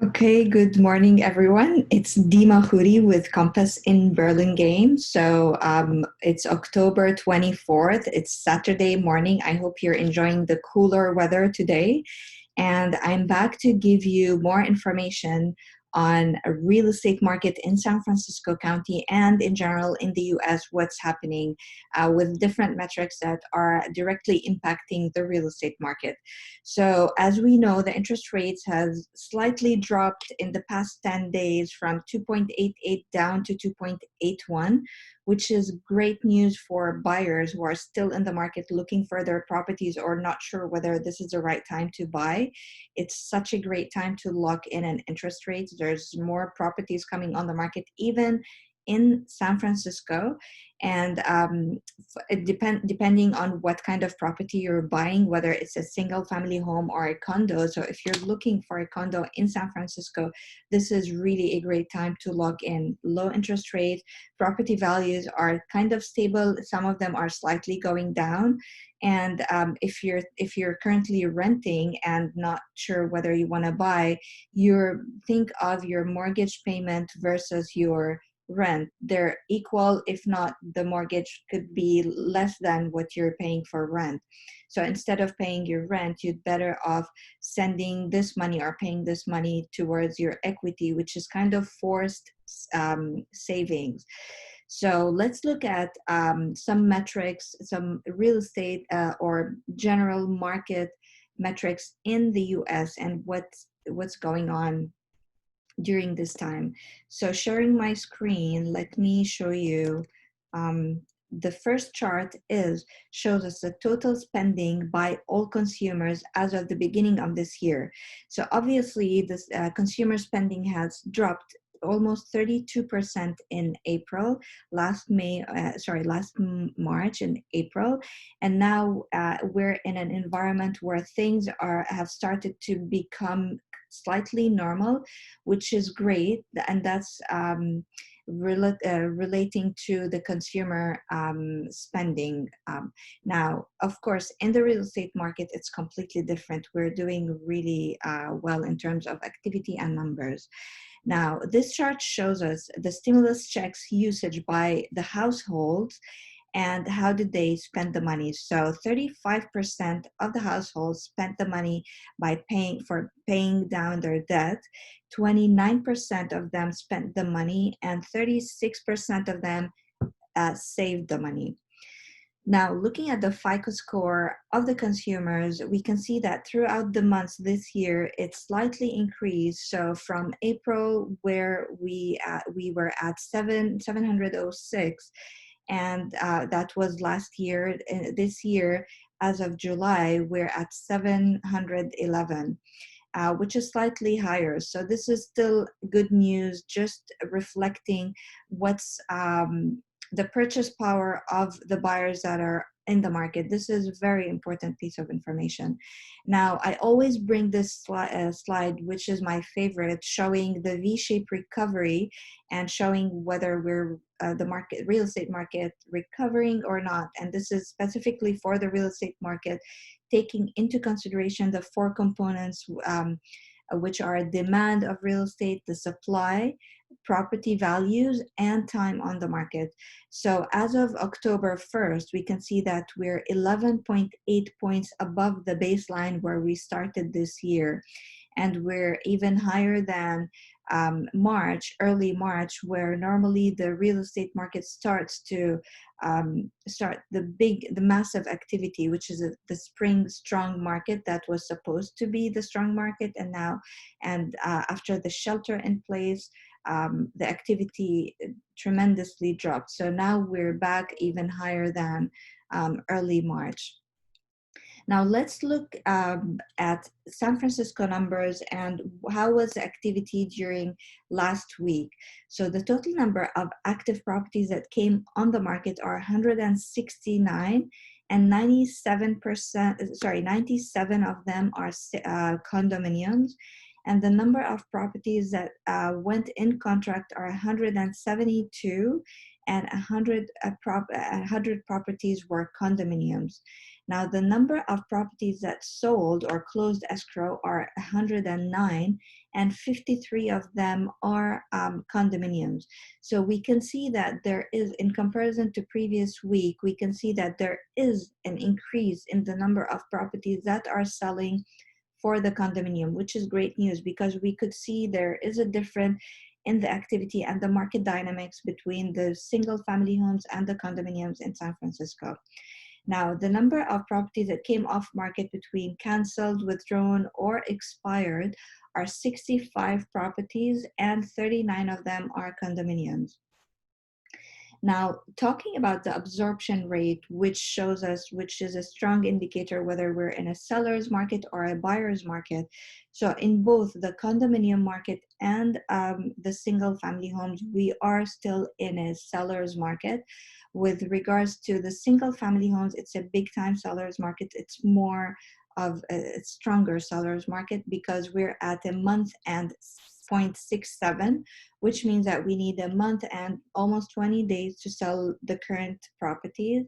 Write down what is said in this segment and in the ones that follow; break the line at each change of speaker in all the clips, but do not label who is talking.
Okay, good morning, everyone. It's Dima Khoury with Compass in Burlingame. It's October 24th. It's Saturday morning. I hope you're enjoying the cooler weather today. And I'm back to give you more information on a real estate market in San Francisco County and in general in the US, what's happening with different metrics that are directly impacting the real estate market. So as we know, the interest rates has slightly dropped in the past 10 days from 2.88 down to 2.81, which is great news for buyers who are still in the market looking for their properties or not sure whether this is the right time to buy. It's such a great time to lock in an interest rate. There's more properties coming on the market, even in San Francisco. And depending on what kind of property you're buying, whether it's a single family home or a condo. So if you're looking for a condo in San Francisco, this is really a great time to lock in. Low interest rate, property values are kind of stable. Some of them are slightly going down. And if you're currently renting and not sure whether you want to buy, you think of your mortgage payment versus your rent. They're equal. If not, the mortgage could be less than what you're paying for rent. So instead of paying your rent, you'd better off sending this money or paying this money towards your equity, which is kind of forced savings. So let's look at some metrics, some real estate or general market metrics in the US and what's going on during this time. So sharing my screen, let me show you. The first chart shows us the total spending by all consumers as of the beginning of this year. So obviously this consumer spending has dropped almost 32% in April, last March and April. And now we're in an environment where things have started to become slightly normal, which is great. And that's relating to the consumer spending. Now, of course, in the real estate market, it's completely different. We're doing really well in terms of activity and numbers. Now, this chart shows us the stimulus checks usage by the households and how did they spend the money. So 35% of the households spent the money by paying down their debt. 29% of them spent the money, and 36% of them saved the money. Now, looking at the FICO score of the consumers, we can see that throughout the months this year, it slightly increased. So from April, where we were at 706, and that was last year. This year, as of July, we're at 711. Which is slightly higher. So this is still good news, just reflecting what's the purchase power of the buyers that are in the market. This is a very important piece of information. Now, I always bring this slide, which is my favorite, showing the V-shape recovery and showing whether we're the real estate market recovering or not. And this is specifically for the real estate market, taking into consideration the four components, which are demand of real estate, the supply, property values, and time on the market. So as of October 1st, we can see that we're 11.8 points above the baseline where we started this year. And we're even higher than early March, where normally the real estate market starts to start the massive activity, which is the spring strong market that was supposed to be the strong market. And after the shelter in place, the activity tremendously dropped. So now we're back even higher than early March. Now let's look at San Francisco numbers and how was the activity during last week. So the total number of active properties that came on the market are 169, and 97 of them are condominiums. And the number of properties that went in contract are 172, and 100 properties were condominiums. Now, the number of properties that sold or closed escrow are 109, and 53 of them are condominiums. So we can see that there is, in comparison to previous week, we can see that there is an increase in the number of properties that are selling for the condominium, which is great news, because we could see there is a difference in the activity and the market dynamics between the single family homes and the condominiums in San Francisco. Now, the number of properties that came off market between canceled, withdrawn, or expired are 65 properties, and 39 of them are condominiums. Now, talking about the absorption rate, which is a strong indicator whether we're in a seller's market or a buyer's market. So in both the condominium market and the single family homes, we are still in a seller's market. With regards to the single family homes, it's a big time seller's market. It's more of a stronger seller's market because we're at a month and 0.67, which means that we need a month and almost 20 days to sell the current properties.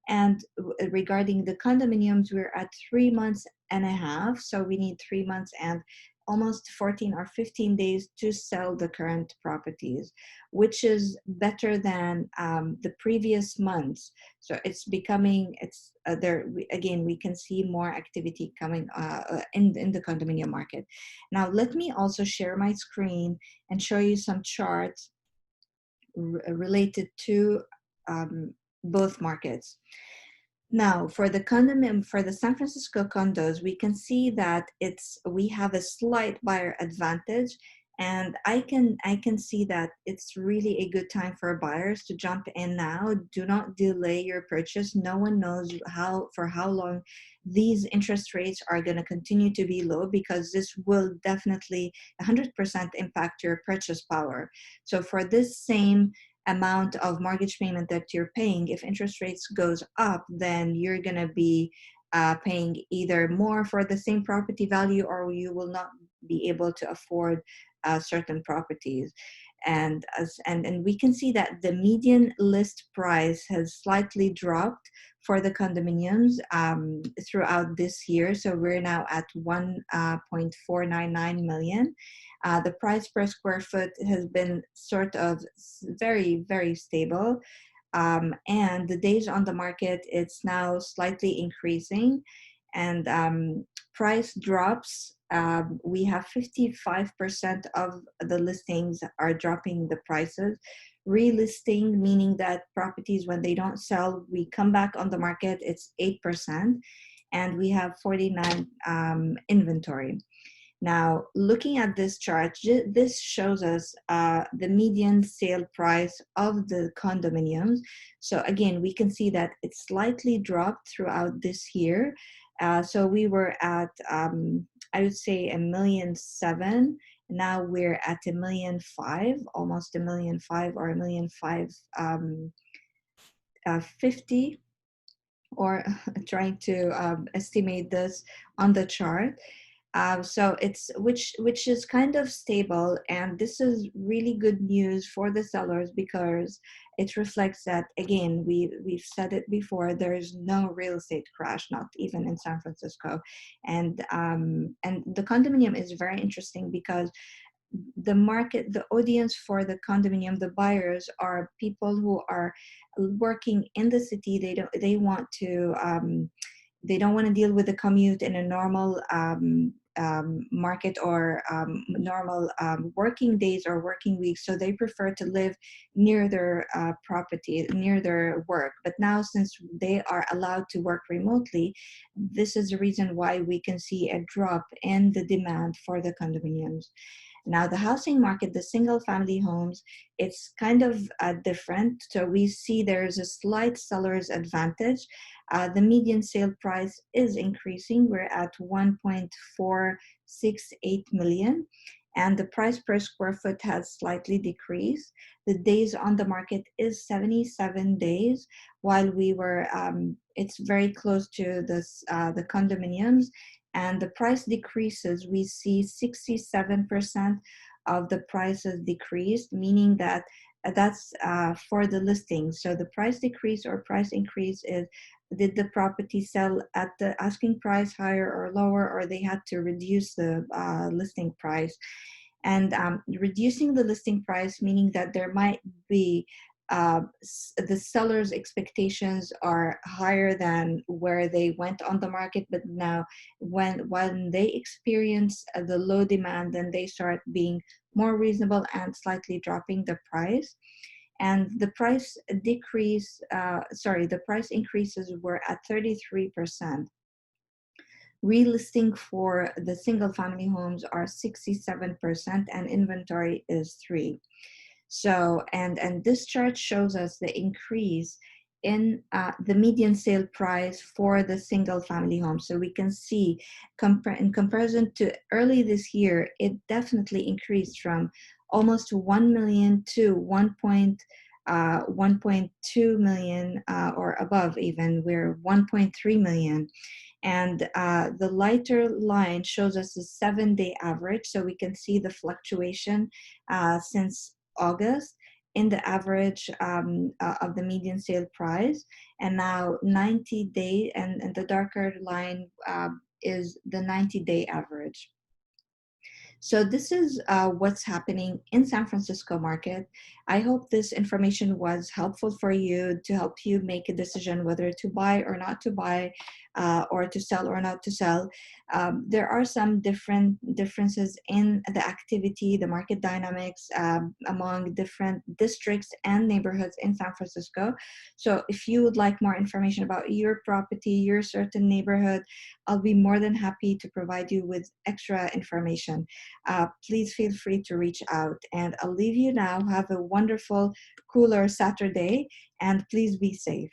And regarding the condominiums, we're at 3 months and a half. So we need 3 months and almost 14 or 15 days to sell the current properties, which is better than the previous months. So it's becoming, again, we can see more activity coming in the condominium market. Now, let me also share my screen and show you some charts related to both markets. Now, for the condominium, for the San Francisco condos, we can see that we have a slight buyer advantage, and I can see that it's really a good time for buyers to jump in now. Do not delay your purchase. No one knows for how long these interest rates are going to continue to be low, because this will definitely 100% impact your purchase power. So for this same amount of mortgage payment that you're paying, if interest rates goes up, then you're going to be paying either more for the same property value, or you will not be able to afford certain properties. And we can see that the median list price has slightly dropped for the condominiums throughout this year. So we're now at 1.499 million. The price per square foot has been sort of very, very stable. And the days on the market, it's now slightly increasing. And price drops. We have 55% of the listings are dropping the prices. Relisting, meaning that properties, when they don't sell, we come back on the market, it's 8%. And we have 49 inventory. Now, looking at this chart, this shows us the median sale price of the condominiums. So again, we can see that it slightly dropped throughout this year. So we were at, I would say, 1,000,007. Now we're at 1,000,005, almost 1,000,005 or 1,005,50, or trying to estimate this on the chart. So it's which is kind of stable, and this is really good news for the sellers, because it reflects that, again, we've said it before, there is no real estate crash, not even in San Francisco. And the condominium is very interesting because the market, the audience for the condominium, the buyers, are people who are working in the city. They don't want to deal with the commute in a normal market or normal working days or working weeks. So they prefer to live near their property, near their work. But now, since they are allowed to work remotely, this is the reason why we can see a drop in the demand for the condominiums. Now, the housing market, the single family homes, it's kind of different. So we see there's a slight seller's advantage. The median sale price is increasing. We're at 1.468 million. And the price per square foot has slightly decreased. The days on the market is 77 days, while we were, it's very close to the condominiums. And the price decreases, we see 67% of the prices decreased, meaning that That's for the listing. So the price decrease or price increase is, did the property sell at the asking price, higher or lower, or they had to reduce the listing price. And reducing the listing price, meaning that there might be the seller's expectations are higher than where they went on the market, but now when they experience the low demand, then they start being more reasonable and slightly dropping the price. And the price decrease, the price increases were at 33%. Relisting for the single family homes are 67%, and inventory is 3. So, and this chart shows us the increase in the median sale price for the single family home. So we can see in comparison to early this year, it definitely increased from almost 1 million to 1.2 million, or above even, we're 1.3 million. And the lighter line shows us the 7-day average. So we can see the fluctuation since August in the average of the median sale price. And now 90-day, and the darker line is the 90-day average. So this is what's happening in San Francisco market. I hope this information was helpful for you to help you make a decision whether to buy or not to buy, or to sell or not to sell. There are some differences in the activity, the market dynamics among different districts and neighborhoods in San Francisco. So if you would like more information about your property, your certain neighborhood, I'll be more than happy to provide you with extra information. Please feel free to reach out. And I'll leave you now. Have a wonderful, cooler Saturday, and please be safe.